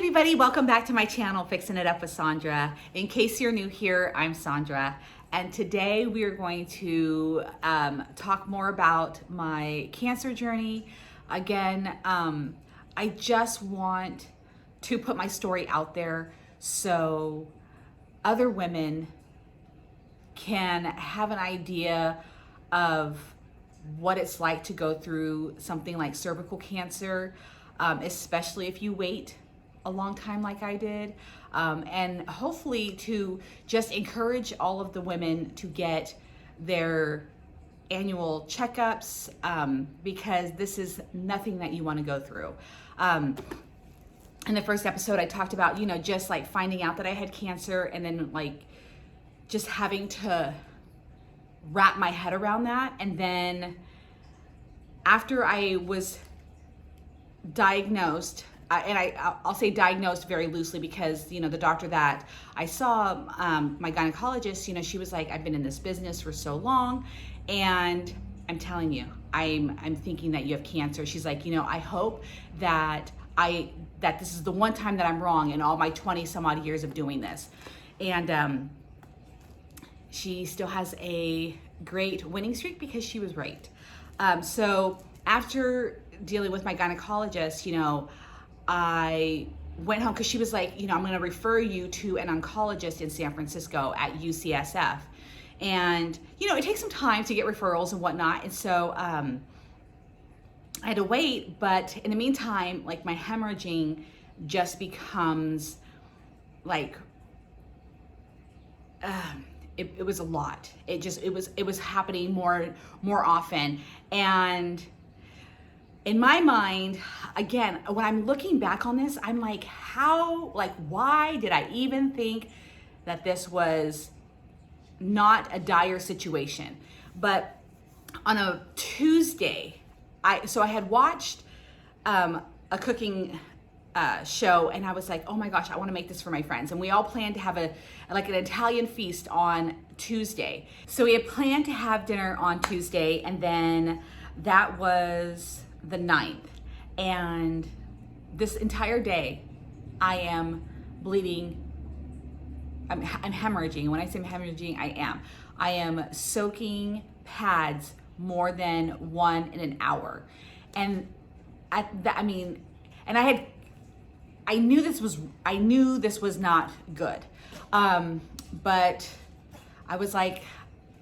everybody, welcome back to my channel, Fixing It Up with Sandra. In case you're new here, I'm Sandra, and today we are going to talk more about my cancer journey. Again, I just want to put my story out there so other women can have an idea of what it's like to go through something like cervical cancer, especially if you wait a long time like I did, and hopefully to just encourage all of the women to get their annual checkups, because this is nothing that you want to go through. In the first episode, I talked about, just like finding out that I had cancer and then like just having to wrap my head around that. And then after I was diagnosed, I'll say diagnosed very loosely because, the doctor that I saw, my gynecologist, she was like, I've been in this business for so long and I'm telling you, I'm thinking that you have cancer. She's like, I hope that this is the one time that I'm wrong in all my 20 some odd years of doing this. And she still has a great winning streak because she was right. So after dealing with my gynecologist, I went home because she was like, I'm going to refer you to an oncologist in San Francisco at UCSF. And, it takes some time to get referrals and whatnot. And so I had to wait. But in the meantime, like my hemorrhaging just becomes like, it was a lot. It was happening more often. And in my mind, again, when I'm looking back on this, I'm like, why did I even think that this was not a dire situation? But on a Tuesday, I had watched a cooking show, and I was like, oh my gosh, I want to make this for my friends. And we all planned to have an Italian feast on Tuesday. So we had planned to have dinner on Tuesday, and then that was the 9th. And this entire day, I am bleeding. I'm hemorrhaging. When I say I'm hemorrhaging, I am soaking pads more than one in an hour. And I knew this was not good. But I was like,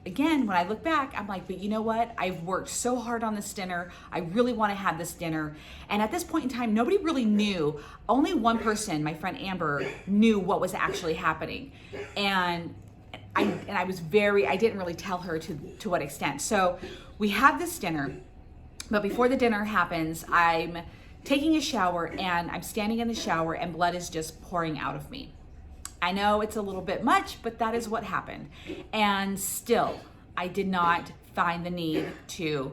again, when I look back, I'm like, but you know what? I've worked so hard on this dinner. I really want to have this dinner. And at this point in time, nobody really knew. Only one person, my friend Amber, knew what was actually happening. And I didn't really tell her to what extent. So we have this dinner, but before the dinner happens, I'm taking a shower and I'm standing in the shower and blood is just pouring out of me. I know it's a little bit much, but that is what happened. And still, I did not find the need to,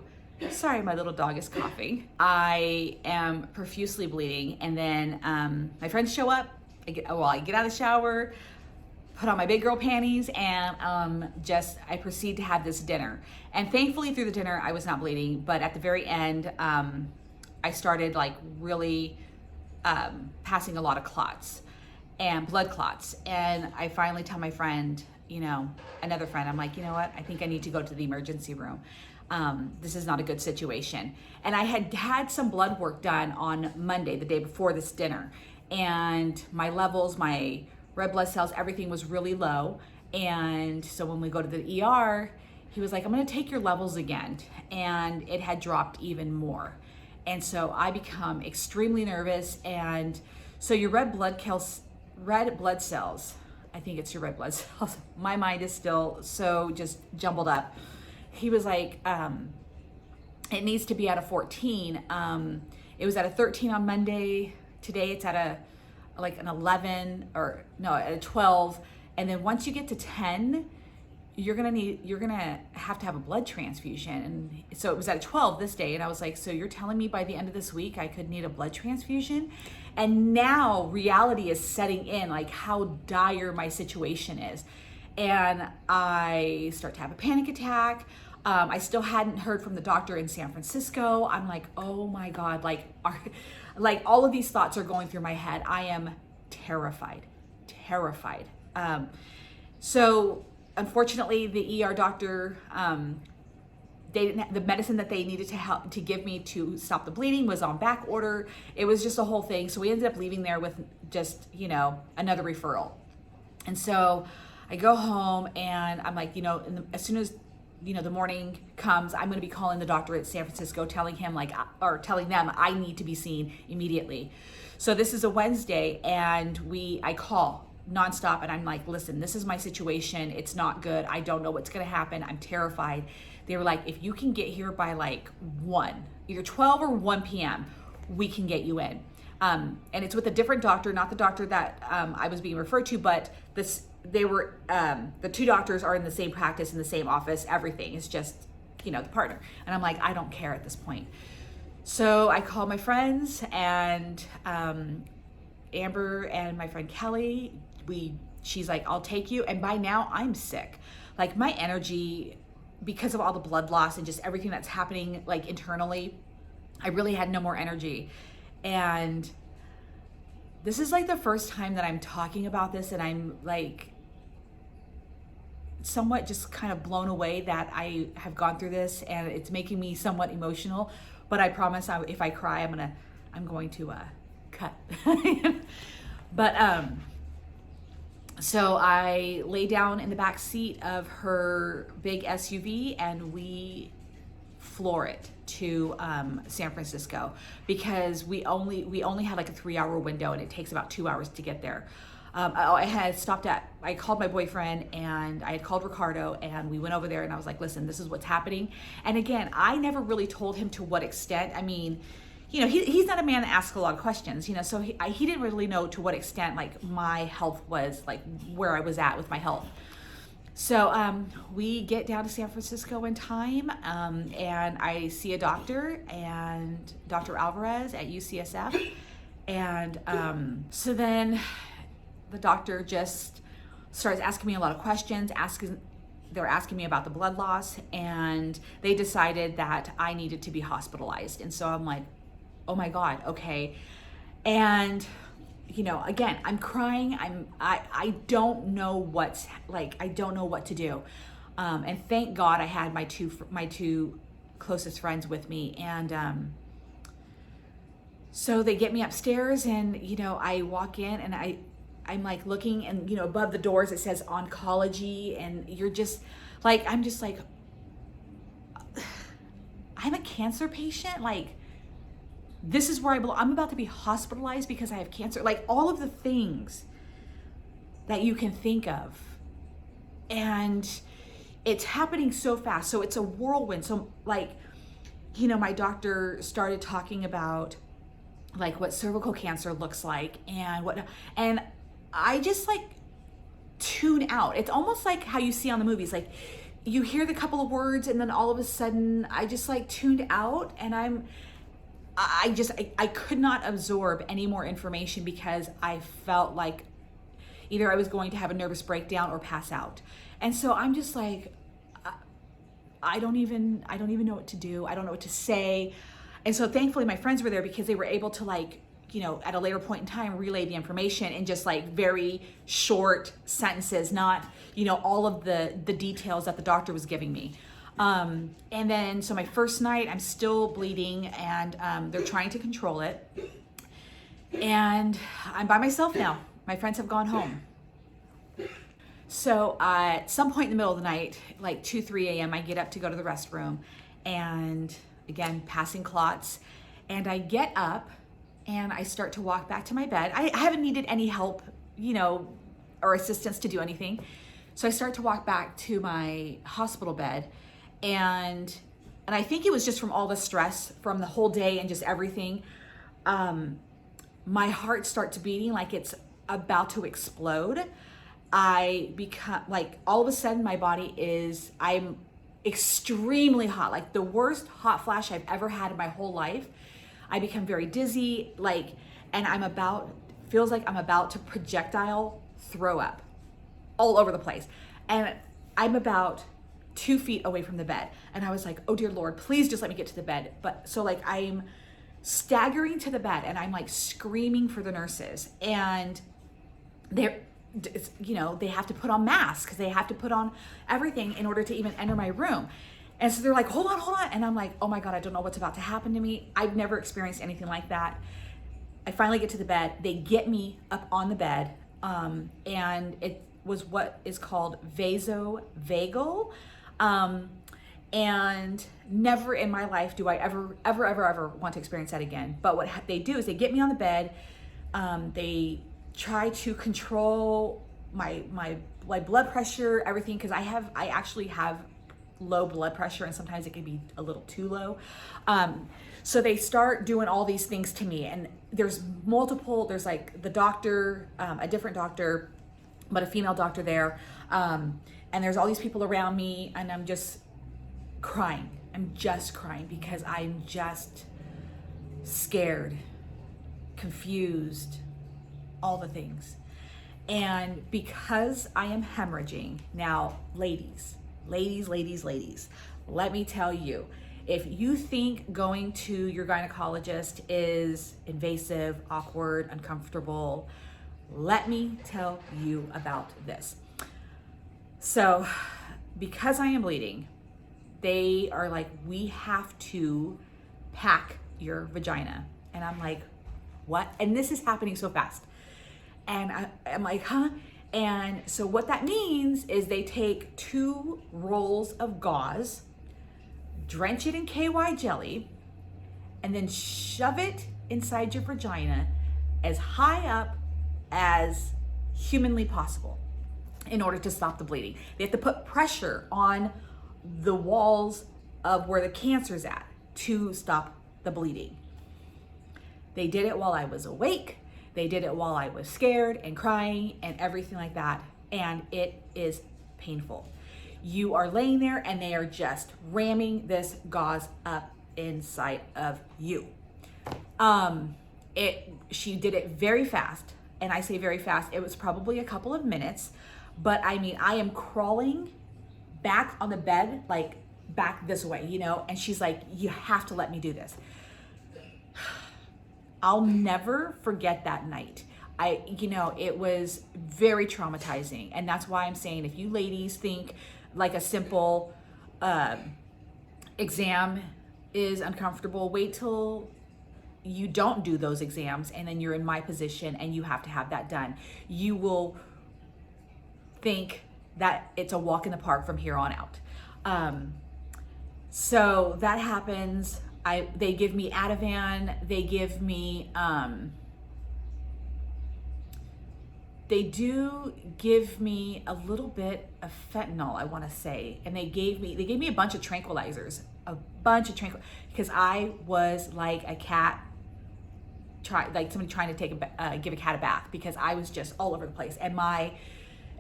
sorry, my little dog is coughing. I am profusely bleeding. And then my friends show up. I get out of the shower, put on my big girl panties, and I proceed to have this dinner. And thankfully through the dinner, I was not bleeding. But at the very end, I started like really passing a lot of clots and blood clots. And I finally tell my friend, another friend, I'm like, you know what? I think I need to go to the emergency room. This is not a good situation. And I had some blood work done on Monday, the day before this dinner. And my levels, my red blood cells, everything was really low. And so when we go to the ER, he was like, I'm gonna take your levels again. And it had dropped even more. And so I become extremely nervous. And so your red blood cells, I think it's your red blood cells. My mind is still so just jumbled up. He was like, it needs to be at a 14. It was at a 13 on Monday. Today it's at an 11 at a 12. And then once you get to 10, you're gonna have to have a blood transfusion. And so it was at 12 this day. And I was like, so you're telling me by the end of this week, I could need a blood transfusion? And now reality is setting in, like how dire my situation is. And I start to have a panic attack. I still hadn't heard from the doctor in San Francisco. I'm like, oh my God, like all of these thoughts are going through my head. I am terrified. So unfortunately, the ER doctor, they didn't the medicine that they needed to help to give me to stop the bleeding was on back order. It was just a whole thing. So we ended up leaving there with just, another referral. And so I go home and I'm like, as soon as, the morning comes, I'm going to be calling the doctor at San Francisco, telling them I need to be seen immediately. So this is a Wednesday and I call nonstop and I'm like, listen, this is my situation. It's not good. I don't know what's going to happen. I'm terrified. They were like, if you can get here by like 1, either 12 or 1 p.m., we can get you in. And it's with a different doctor, not the doctor that I was being referred to, but the two doctors are in the same practice, in the same office, everything. It's just, the partner. And I'm like, I don't care at this point. So I called my friends and Amber and my friend Kelly, she's like, I'll take you. And by now I'm sick. Like my energy, because of all the blood loss and just everything that's happening like internally, I really had no more energy. And this is like the first time that I'm talking about this and I'm like somewhat just kind of blown away that I have gone through this and it's making me somewhat emotional, but I promise if I cry, I'm going to cut. But so I lay down in the back seat of her big SUV and we floor it to San Francisco because we only had like a 3-hour window and it takes about 2 hours to get there. I called my boyfriend and I had called Ricardo and we went over there and I was like, listen, this is what's happening. And again, I never really told him to what extent. I mean, he's not a man that asks a lot of questions, so he didn't really know to what extent like my health was, like where I was at with my health. So we get down to San Francisco in time and I see a doctor, and Dr. Alvarez at UCSF. And so then the doctor just starts asking me a lot of questions, they're asking me about the blood loss, and they decided that I needed to be hospitalized. And so I'm like, oh my God, okay. And again, I'm crying. I don't know I don't know what to do. And thank God I had my two closest friends with me. And so they get me upstairs and, I walk in and I'm like looking and, above the doors, it says oncology, and you're just like, I'm just like, I'm a cancer patient. Like, this is where I belong. I'm about to be hospitalized because I have cancer. Like all of the things that you can think of. And it's happening so fast. So it's a whirlwind. So like, my doctor started talking about like what cervical cancer looks like and I just like tune out. It's almost like how you see on the movies. Like you hear the couple of words and then all of a sudden I just like tuned out and I could not absorb any more information because I felt like either I was going to have a nervous breakdown or pass out. And so I'm just like, I don't even know what to do. I don't know what to say. And so thankfully my friends were there because they were able to like, at a later point in time, relay the information in just like very short sentences, not, all of the details that the doctor was giving me. And then, so my first night, I'm still bleeding and they're trying to control it. And I'm by myself now. My friends have gone home. So at some point in the middle of the night, like 2, 3 a.m., I get up to go to the restroom and again, passing clots. And I get up and I start to walk back to my bed. I haven't needed any help, or assistance to do anything. So I start to walk back to my hospital bed. And I think it was just from all the stress from the whole day and just everything. My heart starts beating like it's about to explode. I become like, all of a sudden my body I'm extremely hot, like the worst hot flash I've ever had in my whole life. I become very dizzy, and feels like I'm about to projectile throw up all over the place. And I'm about 2 feet away from the bed. And I was like, oh dear Lord, please just let me get to the bed. But so like I'm staggering to the bed and I'm like screaming for the nurses. And they're, they have to put on masks. They have to put on everything in order to even enter my room. And so they're like, hold on. And I'm like, oh my God, I don't know what's about to happen to me. I've never experienced anything like that. I finally get to the bed. They get me up on the bed. And it was what is called vasovagal. And never in my life do I ever want to experience that again. But what they do is they get me on the bed. They try to control my blood pressure, everything, because I actually have low blood pressure, and sometimes it can be a little too low. So they start doing all these things to me, and there's like the doctor, a different doctor, but a female doctor there. And there's all these people around me, and I'm just crying. I'm just crying because I'm just scared, confused, all the things. And because I am hemorrhaging, now ladies, let me tell you, if you think going to your gynecologist is invasive, awkward, uncomfortable, let me tell you about this. So because I am bleeding, they are like, we have to pack your vagina. And I'm like, what? And this is happening so fast. And I'm like, huh? And so what that means is they take 2 rolls of gauze, drench it in KY jelly, and then shove it inside your vagina as high up as humanly possible in order to stop the bleeding. They have to put pressure on the walls of where the cancer's at to stop the bleeding. They did it while I was awake. They did it while I was scared and crying and everything like that. And it is painful. You are laying there and they are just ramming this gauze up inside of you. She did it very fast. And I say very fast, it was probably a couple of minutes, but I mean, I am crawling back on the bed, like back this way, and she's like, you have to let me do this. I'll never forget that night. It was very traumatizing. And that's why I'm saying, if you ladies think like a simple exam is uncomfortable, wait till you don't do those exams and then you're in my position and you have to have that done. You will think that it's a walk in the park from here on out. So that happens. They give me Ativan. They give me, they do give me a little bit of fentanyl, I want to say. And they gave me a bunch of tranquilizers, because I was like a cat, somebody trying to give a cat a bath, because I was just all over the place and my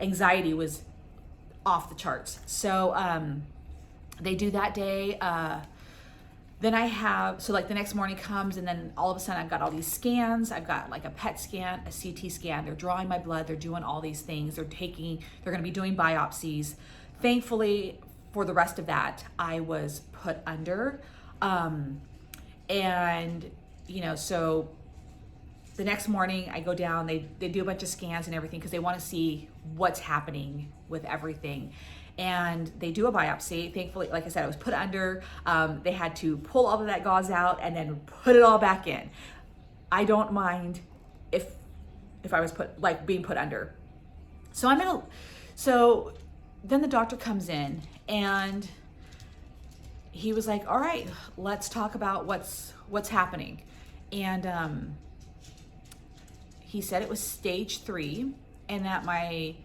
anxiety was off the charts. So they do that day. Then the next morning comes, and then all of a sudden I've got all these scans. I've got like a PET scan, a CT scan. They're drawing my blood. They're doing all these things. They're going to be doing biopsies. Thankfully, for the rest of that, I was put under. So the next morning I go down, they do a bunch of scans and everything because they want to see what's happening with everything. And they do a biopsy. Thankfully, like I said, I was put under. They had to pull all of that gauze out and then put it all back in. I don't mind if I was being put under. So then the doctor comes in and he was like, all right, let's talk about what's happening. And he said it was stage 3 and that my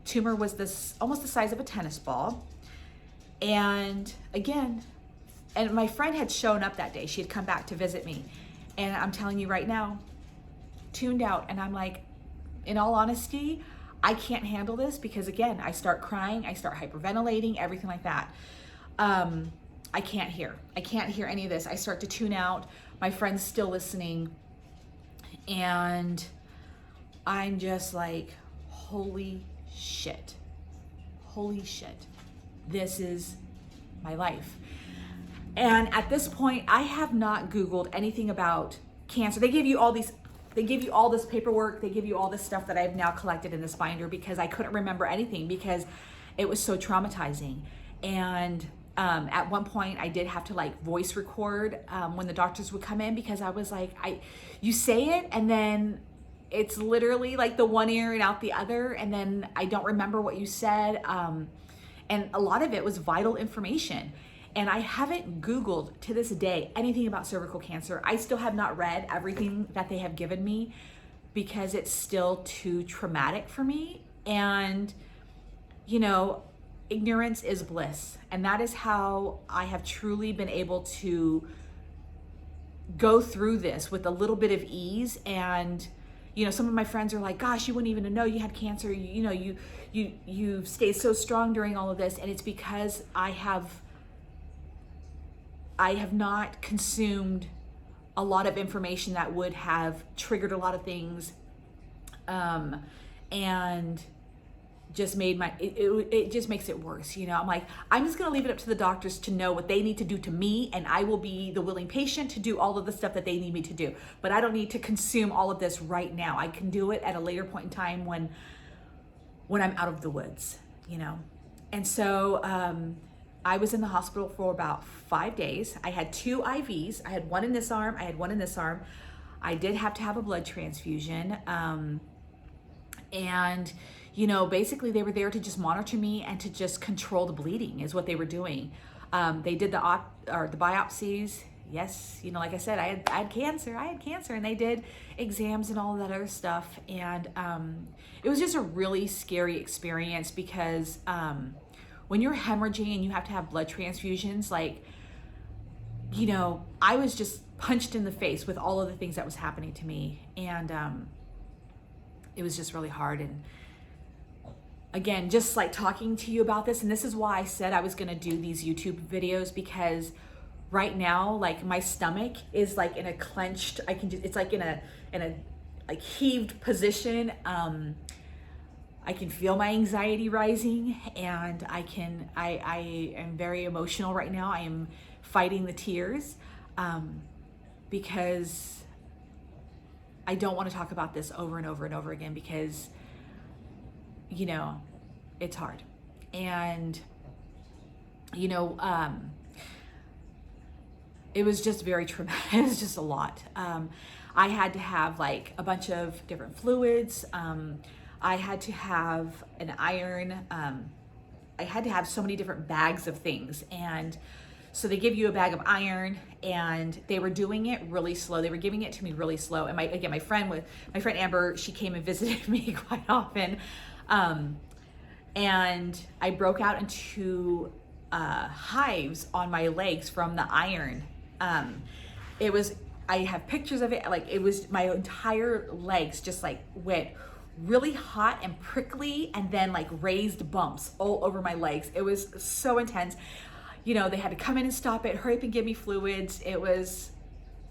tumor was almost the size of a tennis ball. And my friend had shown up that day. She had come back to visit me. And I'm telling you right now, tuned out. And I'm like, in all honesty, I can't handle this because again, I start crying, I start hyperventilating, everything like that. I can't hear any of this. I start to tune out. My friend's still listening. And I'm just like, holy shit. This is my life. And at this point, I have not Googled anything about cancer. They give you all these they give you all this paperwork, they give you all this stuff that I've now collected in this binder because I couldn't remember anything because it was so traumatizing. And at one point I did have to like voice record when the doctors would come in, because I was like, you say it and then it's literally like the one ear and out the other, and then I don't remember what you said. And a lot of it was vital information. And I haven't Googled to this day anything about cervical cancer. I still have not read everything that they have given me because it's still too traumatic for me. And, you know, ignorance is bliss. And that is how I have truly been able to go through this with a little bit of ease. And, you know, some of my friends are like, gosh, you wouldn't even know you had cancer. You know, you stayed so strong during all of this. And it's because I have not consumed a lot of information that would have triggered a lot of things, and just made it just makes it worse. You know, I'm like, I'm just gonna leave it up to the doctors to know what they need to do to me, and I will be the willing patient to do all of the stuff that they need me to do. But I don't need to consume all of this right now. I can do it at a later point in time when I'm out of the woods, you know. And so I was in the hospital for about 5 days. I had 2 IVs. I had one in this arm. I had one in this arm. I did have to have a blood transfusion. And, you know, basically they were there to just monitor me and to just control the bleeding is what they were doing. They did the biopsies. Yes, you know, like I said, I had cancer. And they did exams and all of that other stuff. And it was just a really scary experience because when you're hemorrhaging and you have to have blood transfusions, like, you know, I was just punched in the face with all of the things that was happening to me. And it was just really hard. And again, just like talking to you about this, and this is why I said I was gonna do these YouTube videos, because right now, like, my stomach is like in a clenched, it's like in a like heaved position. I can feel my anxiety rising, and I am very emotional right now. I am fighting the tears because I don't want to talk about this over and over and over again, because, you know, it's hard. And, you know, it was just very traumatic. It was just a lot. I had to have like a bunch of different fluids. I had to have an iron. I had to have so many different bags of things. And so they give you a bag of iron, and they were doing it really slow. They were giving it to me really slow. And my friend Amber, she came and visited me quite often. And I broke out into hives on my legs from the iron. I have pictures of it. Like, it was, my entire legs just like went really hot and prickly, and then like raised bumps all over my legs. It was so intense. You know, they had to come in and stop it, hurry up and give me fluids. It was,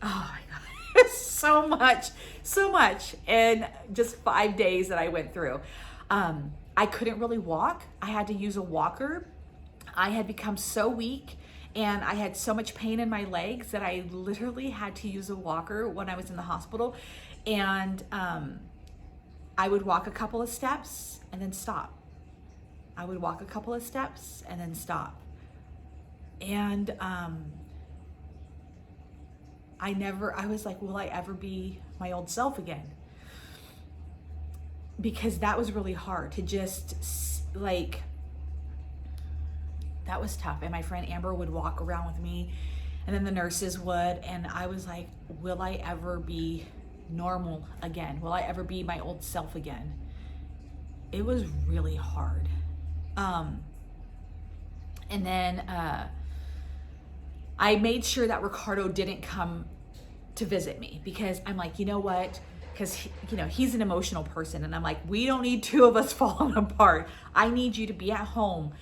oh my God, it was so much in just 5 days that I went through. I couldn't really walk. I had to use a walker. I had become so weak, and I had so much pain in my legs that I literally had to use a walker when I was in the hospital. And I would walk a couple of steps and then stop. I would walk a couple of steps and then stop. And I was like, will I ever be my old self again? Because that was really hard to just like, that was tough. And my friend Amber would walk around with me, and then the nurses would, and I was like, will I ever be normal again? Will I ever be my old self again? It was really hard. And then I made sure that Ricardo didn't come to visit me, because I'm like, you know what? Because, you know, he's an emotional person, and I'm like, we don't need 2 of us falling apart. I need you to be at home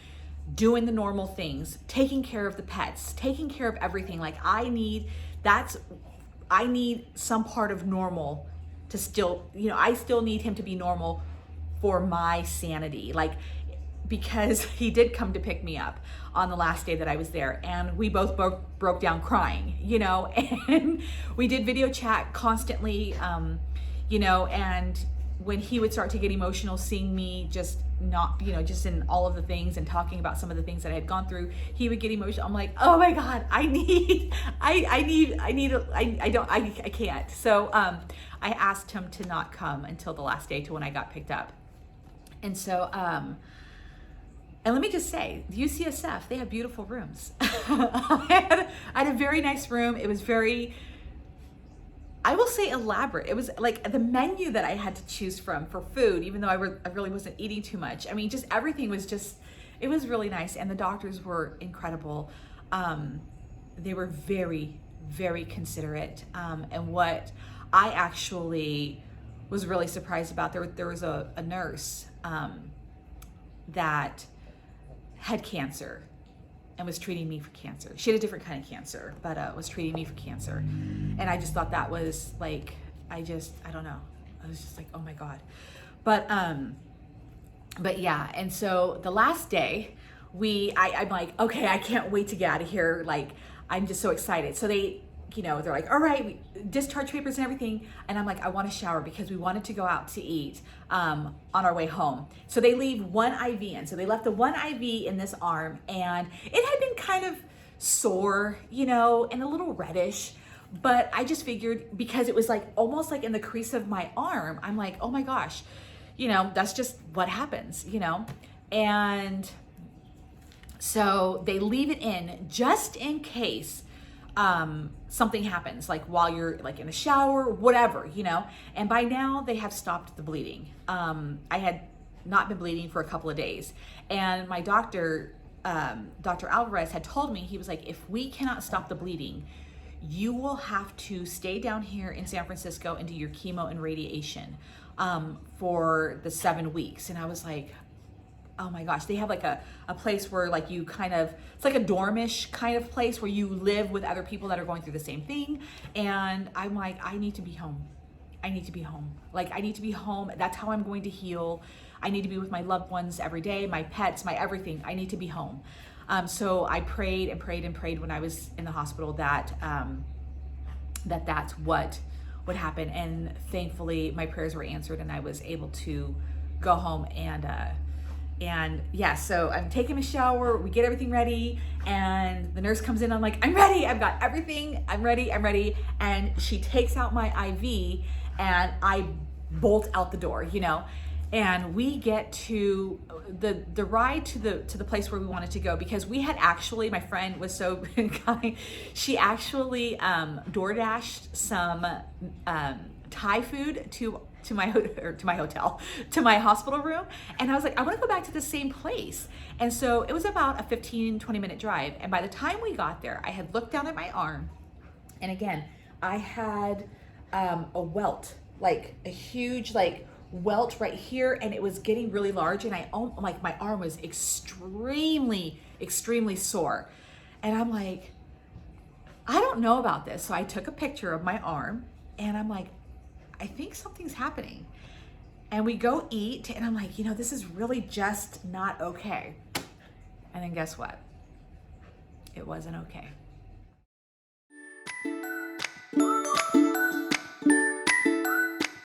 doing the normal things, taking care of the pets, taking care of everything. Like, I need some part of normal to still, you know, I still need him to be normal for my sanity. Like, because he did come to pick me up on the last day that I was there, and we both broke down crying, you know, and we did video chat constantly. and when he would start to get emotional seeing me just not, just in all of the things and talking about some of the things that I had gone through, he would get emotional. I'm like, oh my God, I can't. So I asked him to not come until the last day to when I got picked up. And so, and let me just say, the UCSF, they have beautiful rooms. I had a very nice room. It was very, I will say, elaborate. It was like the menu that I had to choose from for food, even though I really wasn't eating too much. I mean, just everything was it was really nice. And the doctors were incredible. They were very, very considerate. And what I actually was really surprised about, there was a nurse that had cancer and was treating me for cancer. She had a different kind of cancer, but was treating me for cancer. And I just thought that was like, I don't know. I was just like, oh my God. But yeah. And so the last day I'm like, okay, I can't wait to get out of here. Like, I'm just so excited. So they're like, all right, discharge papers and everything. And I'm like, I want to shower because we wanted to go out to eat on our way home. So they leave one IV in. So they left the one IV in this arm, and it had been kind of sore, and a little reddish. But I just figured, because it was like almost like in the crease of my arm, I'm like, oh my gosh, that's just what happens, And so they leave it in just in case something happens, like while you're like in a shower, whatever, and by now they have stopped the bleeding. I had not been bleeding for a couple of days, and my doctor, Dr. Alvarez, had told me, he was like, if we cannot stop the bleeding, you will have to stay down here in San Francisco and do your chemo and radiation for the 7 weeks. And I was like, oh my gosh, they have like a place where like you it's like a dormish kind of place where you live with other people that are going through the same thing. And I'm like, I need to be home. Like, I need to be home. That's how I'm going to heal. I need to be with my loved ones every day, my pets, my everything. I need to be home. So I prayed and prayed and prayed when I was in the hospital that that's what would happen. And thankfully my prayers were answered, and I was able to go home. And yeah, so I'm taking a shower, we get everything ready, and the nurse comes in, I'm like, I'm ready, I've got everything, I'm ready. And she takes out my IV, and I bolt out the door, and we get to the ride to the place where we wanted to go, because we had actually, my friend was so kind, she actually DoorDashed some Thai food to my hotel, to my hospital room. And I was like, I want to go back to the same place. And so it was about a 15-20 minute drive. And by the time we got there, I had looked down at my arm, and again, I had a welt, like a huge welt right here, and it was getting really large, and my arm was extremely sore. And I'm like, I don't know about this. So I took a picture of my arm, and I'm like, I think something's happening. And we go eat, and I'm like, this is really just not okay. And then guess what? It wasn't okay.